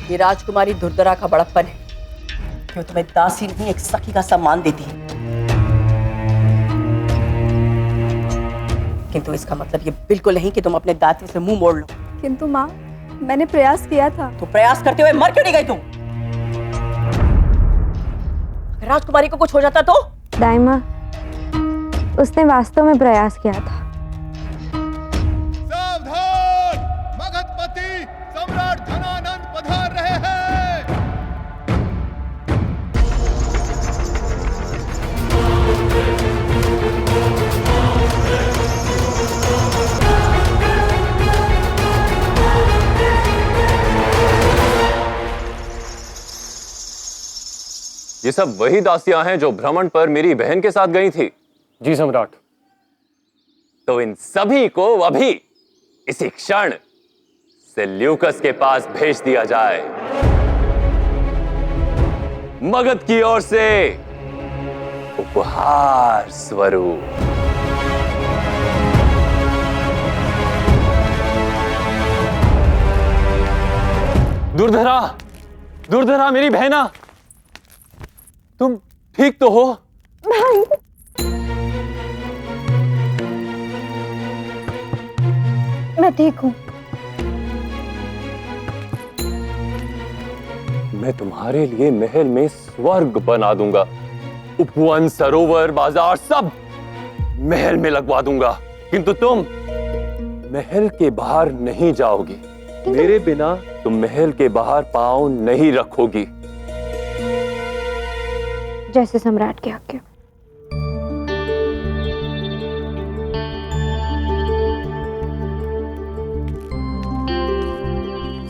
ये राजकुमारी दुर्धरा का बड़प्पन है कि वो तुम्हें दासी नहीं एक सखी का सम्मान देती है, किंतु इसका मतलब ये बिल्कुल नहीं कि तुम अपने दायित्व से मुंह मोड़ लो। किंतु माँ, मैंने प्रयास किया था। तो प्रयास करते हुए मर क्यों नहीं गई तुम? अगर राजकुमारी को कुछ हो जाता तो? दाइमा, उसने वास्तव में प्रयास किया था। सावधान! मगधपति सम्राट धनानंद पधार रहे हैं। ये सब वही दासियां हैं जो भ्रमण पर मेरी बहन के साथ गई थी। जी सम्राट। तो इन सभी को अभी इसी क्षण सेल्यूकस के पास भेज दिया जाए। मगध की ओर से उपहार स्वरूप। दुर्धरा, दुर्धरा मेरी बहना, तुम ठीक तो हो? मैं ठीक हूँ। मैं तुम्हारे लिए महल में स्वर्ग बना दूंगा। उपवन, सरोवर, बाजार सब महल में लगवा दूंगा, किंतु तुम महल के बाहर नहीं जाओगी। मेरे बिना तुम महल के बाहर पांव नहीं रखोगी। जैसे सम्राट की आज्ञा।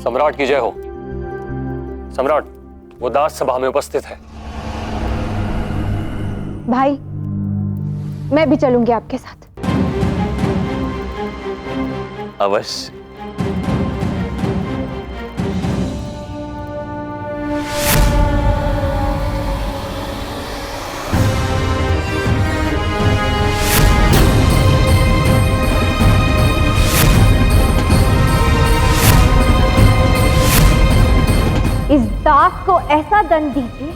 सम्राट की जय हो। सम्राट, वो दास सभा में उपस्थित है। भाई, मैं भी चलूंगी आपके साथ। अवश्य। इस दास को ऐसा दंड दीजिए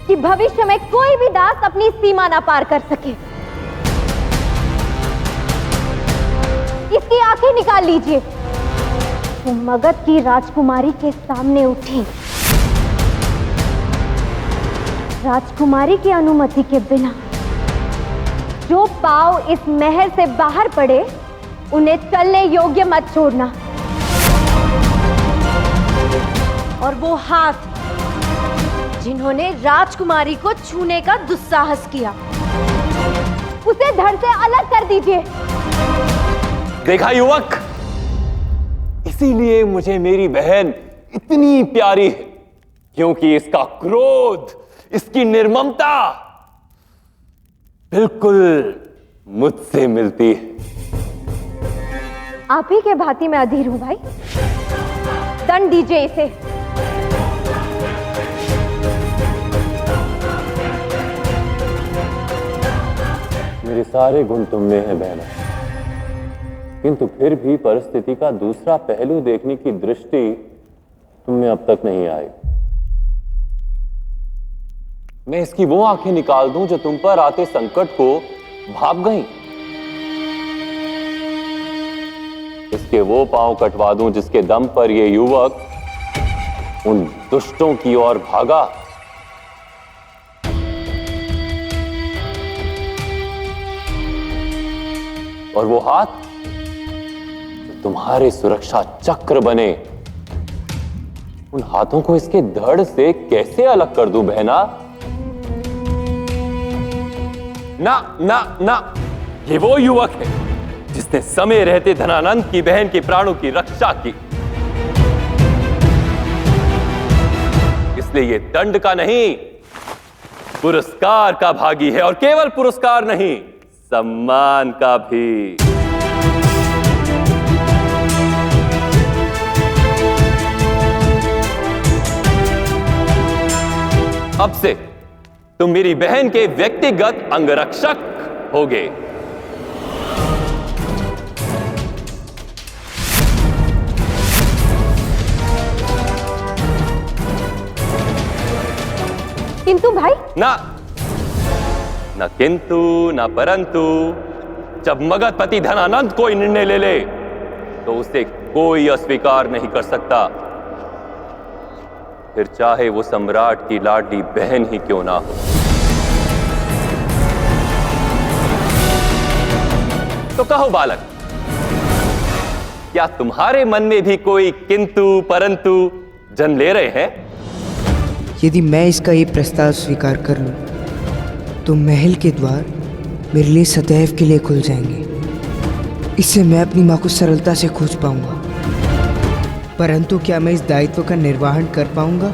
कि भविष्य में कोई भी दास अपनी सीमा ना पार कर सके। इसकी आंखें निकाल लीजिए। वो मगध की राजकुमारी के सामने उठी। राजकुमारी की अनुमति के बिना जो पांव इस महल से बाहर पड़े, उन्हें चलने योग्य मत छोड़ना। और वो हाथ जिन्होंने राजकुमारी को छूने का दुस्साहस किया, उसे धड़ से अलग कर दीजिए। देखा युवक, इसीलिए मुझे मेरी बहन इतनी प्यारी है, क्योंकि इसका क्रोध, इसकी निर्ममता बिल्कुल मुझसे मिलती है। आप ही के भांति मैं अधीर हूं भाई। दंड दीजिए इसे। मेरे सारे गुण तुम में है बहना, किंतु फिर भी परिस्थिति का दूसरा पहलू देखने की दृष्टि तुम में अब तक नहीं आई। मैं इसकी वो आंखें निकाल दूं जो तुम पर आते संकट को भाप गई। इसके वो पांव कटवा दूं जिसके दम पर ये युवक उन दुष्टों की ओर भागा। और वो हाथ जो तुम्हारे सुरक्षा चक्र बने, उन हाथों को इसके धड़ से कैसे अलग कर दूं बहना? ना ना ना, ये वो युवक है जिसने समय रहते धनानंद की बहन के प्राणों की रक्षा की। इसलिए ये दंड का नहीं, पुरस्कार का भागी है, और केवल पुरस्कार नहीं, सम्मान का भी। अब से तुम मेरी बहन के व्यक्तिगत अंगरक्षक होगे। किंतु भाई। ना, ना किंतु ना परंतु। जब मगधपति धनानंद कोई निर्णय ले ले तो उसे कोई अस्वीकार नहीं कर सकता, फिर चाहे वो सम्राट की लाडली बहन ही क्यों ना हो। तो कहो बालक, क्या तुम्हारे मन में भी कोई किंतु परंतु जन्म ले रहे हैं? यदि मैं इसका ये प्रस्ताव स्वीकार कर लूं, तो महल के द्वार मेरे लिए सदैव के लिए खुल जाएंगे। इससे मैं अपनी मां को सरलता से खोज पाऊंगा। परंतु क्या मैं इस दायित्व का निर्वहन कर पाऊंगा?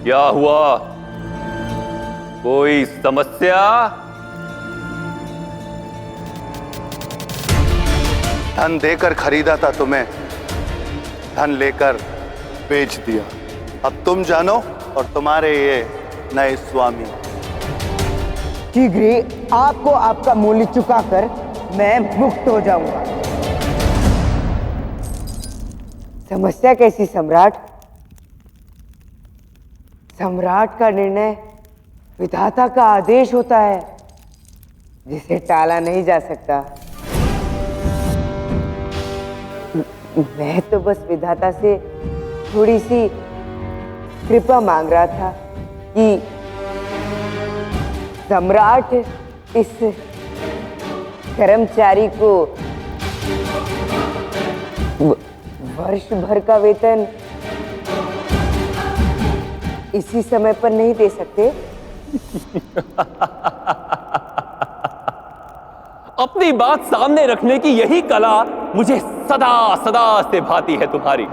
क्या हुआ? कोई समस्या? धन देकर खरीदा था तुम्हें, धन लेकर बेच दिया। अब तुम जानो और तुम्हारे ये नए स्वामी। शीघ्र ही आपको आपका मूल्य चुकाकर मैं मुक्त हो जाऊंगा। समस्या कैसी सम्राट? सम्राट का निर्णय विधाता का आदेश होता है, जिसे टाला नहीं जा सकता। मैं तो बस विधाता से थोड़ी सी कृपा मांग रहा था कि सम्राट इस कर्मचारी को वर्ष भर का वेतन इसी समय पर नहीं दे सकते। अपनी बात सामने रखने की यही कला मुझे सदा सदा से भाती है तुम्हारी।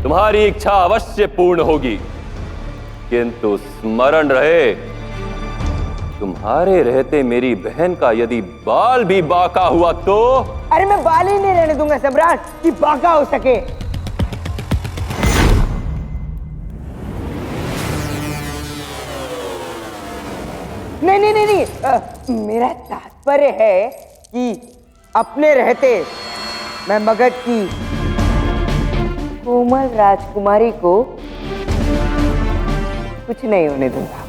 तुम्हारी इच्छा अवश्य पूर्ण होगी, किंतु स्मरण रहे, तुम्हारे रहते मेरी बहन का यदि बाल भी बाका हुआ तो। अरे मैं बाल ही नहीं रहने दूंगा सम्राट कि बाका हो सके। नहीं नहीं नहीं नहीं, मेरा तात्पर्य है कि अपने रहते मैं मगध की कोमल राजकुमारी को कुछ नहीं होने दूंगा।